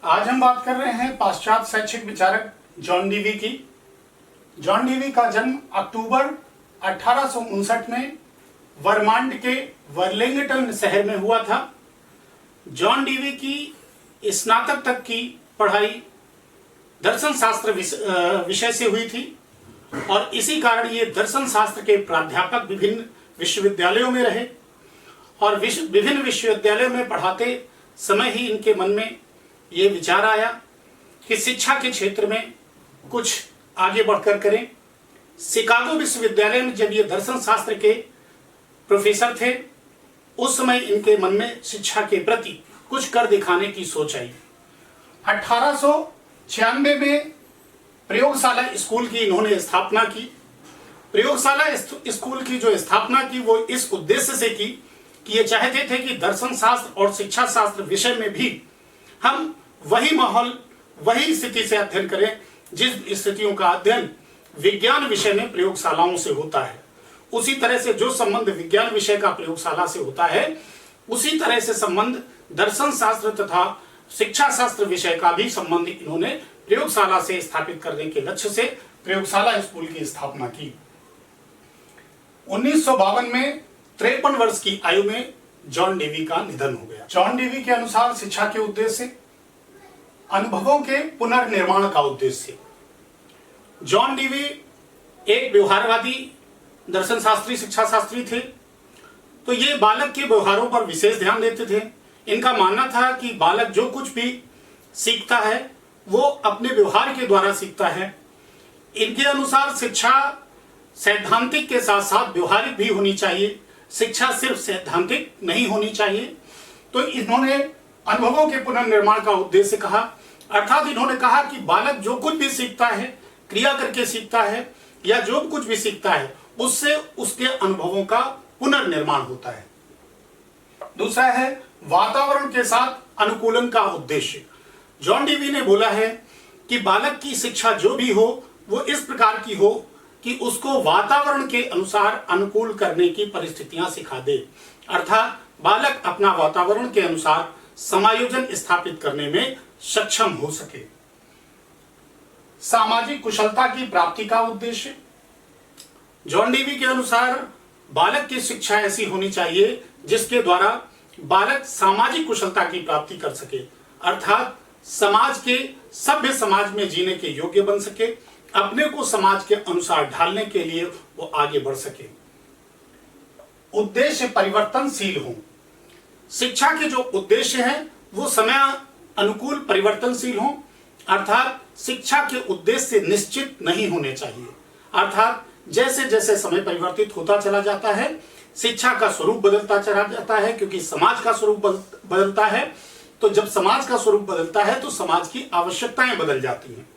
आज हम बात कर रहे हैं पाश्चात्य शैक्षिक विचारक जॉन डीवी की। जॉन डीवी का जन्म अक्टूबर 1859 में वर्मांड के वर्लिंगटन शहर में हुआ था। जॉन डीवी की स्नातक तक की पढ़ाई दर्शन शास्त्र विषय से हुई थी और इसी कारण ये दर्शन शास्त्र के प्राध्यापक विभिन्न विश्वविद्यालयों में रहे और विभिन्न विश्वविद्यालयों में पढ़ाते समय ही इनके मन में ये विचार आया कि शिक्षा के क्षेत्र में कुछ आगे बढ़कर करें। शिकागो विश्वविद्यालय में जब ये दर्शन शास्त्र के प्रोफेसर थे उस समय इनके मन में शिक्षा के प्रति कुछ कर दिखाने की सोच आई। 1896 में प्रयोगशाला स्कूल की इन्होंने स्थापना की। प्रयोगशाला स्कूल की जो स्थापना की वो इस उद्देश्य से की कि ये चाहते थे कि दर्शन शास्त्र और शिक्षा शास्त्र विषय में भी हम वही माहौल वही स्थिति से अध्ययन करें जिस स्थितियों का अध्ययन विज्ञान विषय में प्रयोगशालाओं से होता है। उसी तरह से जो संबंध विज्ञान विषय का प्रयोगशाला से होता है उसी तरह से संबंध दर्शन शास्त्र तथा शिक्षा शास्त्र विषय का भी संबंध इन्होंने प्रयोगशाला से स्थापित करने के लक्ष्य से प्रयोगशाला स्कूल की स्थापना की। 1952 में 53 वर्ष की आयु में जॉन डीवी का निधन हो गया। जॉन डीवी के अनुसार शिक्षा के उद्देश्य अनुभवों के पुनर्निर्माण का उद्देश्य। जॉन डीवी एक व्यवहारवादी दर्शन शास्त्री शिक्षा शास्त्री थे, तो ये बालक के व्यवहारों पर विशेष ध्यान देते थे। इनका मानना था कि बालक जो कुछ भी सीखता है वो अपने व्यवहार के द्वारा सीखता है। इनके अनुसार शिक्षा सैद्धांतिक के साथ साथ व्यवहारिक भी होनी चाहिए, शिक्षा सिर्फ सैद्धांतिक नहीं होनी चाहिए। तो इन्होंने अनुभवों के पुनर्निर्माण का उद्देश्य कहा, अर्थात इन्होंने कहा कि बालक जो कुछ भी सीखता है क्रिया करके सीखता है या जो कुछ भी सीखता है उससे उसके अनुभवों का पुनर्निर्माण होता है। दूसरा है वातावरण के साथ अनुकूलन का उद्देश्य। जॉन डीवी ने बोला है कि बालक की शिक्षा जो भी हो वो इस प्रकार की हो कि उसको वातावरण के अनुसार अनुकूल करने की परिस्थितियां सिखा दे, अर्थात बालक अपना वातावरण के अनुसार समायोजन स्थापित करने में सक्षम हो सके। सामाजिक कुशलता की प्राप्ति का उद्देश्य। जॉन डीवी के अनुसार बालक की शिक्षा ऐसी होनी चाहिए जिसके द्वारा बालक सामाजिक कुशलता की प्राप्ति कर सके, अर्थात समाज के सभ्य समाज में जीने के योग्य बन सके, अपने को समाज के अनुसार ढालने के लिए वो आगे बढ़ सके। उद्देश्य परिवर्तनशील हो। शिक्षा के जो उद्देश्य हैं वो समय अनुकूल परिवर्तनशील हो, अर्थात शिक्षा के उद्देश्य निश्चित नहीं होने चाहिए। अर्थात जैसे जैसे समय परिवर्तित होता चला जाता है शिक्षा का स्वरूप बदलता चला जाता है, क्योंकि समाज का स्वरूप बदलता है। तो जब समाज का स्वरूप बदलता है तो समाज की आवश्यकताएं बदल जाती हैं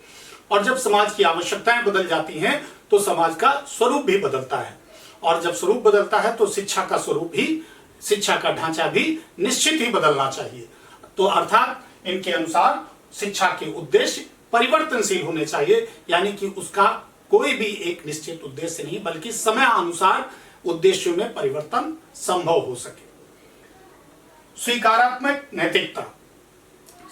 और जब समाज की आवश्यकताएं बदल जाती हैं तो समाज का स्वरूप भी बदलता है और जब स्वरूप बदलता है तो शिक्षा का स्वरूप भी, शिक्षा का ढांचा भी निश्चित ही बदलना चाहिए। तो अर्थात इनके अनुसार शिक्षा के उद्देश्य परिवर्तनशील होने चाहिए, यानी कि उसका कोई भी एक निश्चित उद्देश्य नहीं बल्कि समय अनुसार उद्देश्यों में परिवर्तन संभव हो सके। स्वीकारात्मक नैतिकता।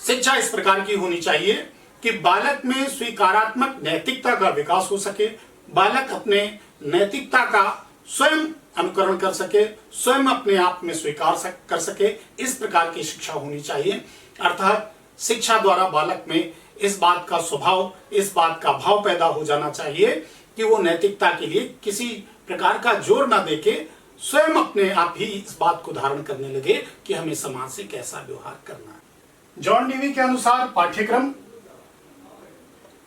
शिक्षा इस प्रकार की होनी चाहिए कि बालक में स्वीकारात्मक नैतिकता का विकास हो सके, बालक अपने नैतिकता का स्वयं अनुकरण कर सके, स्वयं अपने आप में स्वीकार कर सके, इस प्रकार की शिक्षा होनी चाहिए। अर्थात शिक्षा द्वारा बालक में इस बात का स्वभाव, इस बात का भाव पैदा हो जाना चाहिए कि वो नैतिकता के लिए किसी प्रकार का जोर ना देके स्वयं अपने आप ही इस बात को धारण करने लगे कि हमें समाज से कैसा व्यवहार करना है। जॉन डीवी के अनुसार पाठ्यक्रम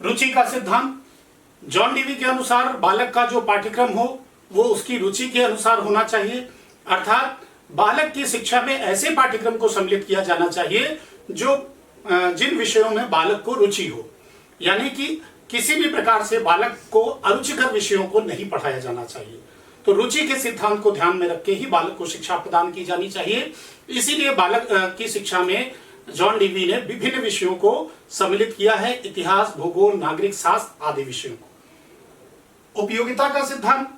रुचि का सिद्धांत। जॉन डीवी के अनुसार बालक का जो पाठ्यक्रम हो वो उसकी रुचि के अनुसार होना चाहिए, अर्थात बालक की शिक्षा में ऐसे पाठ्यक्रम को सम्मिलित किया जाना चाहिए जो जिन विषयों में बालक को रुचि हो, यानी कि किसी भी प्रकार से बालक को अरुचिकर विषयों को नहीं पढ़ाया जाना चाहिए। तो रुचि के सिद्धांत को ध्यान में रख के ही बालक को शिक्षा प्रदान की जानी चाहिए। इसीलिए बालक की शिक्षा में जॉन डीवी ने विभिन्न विषयों को सम्मिलित किया है, इतिहास, भूगोल, नागरिक शास्त्र आदि विषयों को। उपयोगिता का सिद्धांत।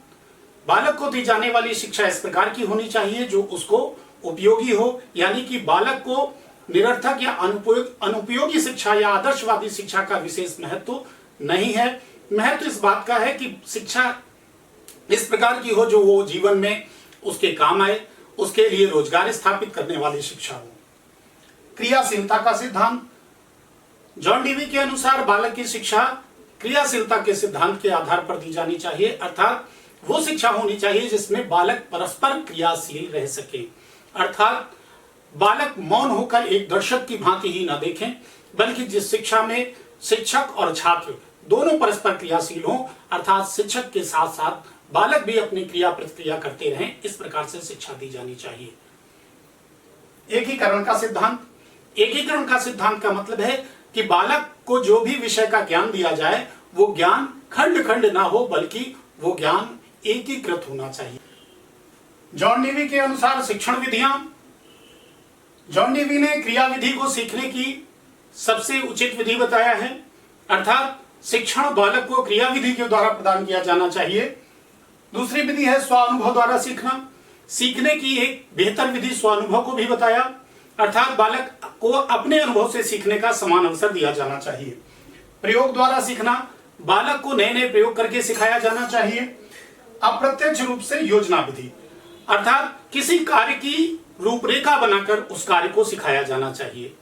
बालक को दी जाने वाली शिक्षा इस प्रकार की होनी चाहिए जो उसको उपयोगी हो, यानी कि बालक को निरर्थक या अनुपयोगी शिक्षा या आदर्शवादी शिक्षा का विशेष महत्व नहीं है। महत्व इस बात का है कि शिक्षा इस प्रकार की हो जो वो जीवन में उसके काम आए, उसके लिए रोजगार स्थापित करने वाली शिक्षा हो। क्रियाशीलता का सिद्धांत। जॉन डीवी के अनुसार बालक की शिक्षा क्रियाशीलता के सिद्धांत के आधार पर दी जानी चाहिए, अर्थात वो शिक्षा होनी चाहिए जिसमें बालक परस्पर क्रियाशील रह सके। अर्थात बालक मौन होकर एक दर्शक की भांति ही न देखें, बल्कि जिस शिक्षा में शिक्षक और छात्र दोनों परस्पर क्रियाशील हों, अर्थात शिक्षक के साथ साथ बालक भी अपनी क्रिया प्रतिक्रिया करते रहें, इस प्रकार से शिक्षा दी जानी चाहिए। एकीकरण का सिद्धांत। एकीकरण का सिद्धांत का मतलब है कि बालक को जो भी विषय का ज्ञान दिया जाए वो ज्ञान खंड खंड ना हो, बल्कि वो ज्ञान एकीकृत होना चाहिए। जॉन डीवी के अनुसार शिक्षण विधियां। जॉन डीवी ने क्रिया विधि को सीखने की सबसे उचित विधि बताया है, अर्थात शिक्षण बालक को क्रिया विधि के द्वारा प्रदान किया जाना चाहिए। दूसरी विधि है स्वानुभव द्वारा सीखना। सीखने की एक बेहतर विधि स्वानुभव को भी बताया, अर्थात बालक को अपने अनुभव से सीखने का समान अवसर दिया जाना चाहिए। प्रयोग द्वारा सीखना, बालक को नए नए प्रयोग करके सिखाया जाना चाहिए। अप्रत्यक्ष रूप से योजना विधि, अर्थात किसी कार्य की रूपरेखा बनाकर उस कार्य को सिखाया जाना चाहिए।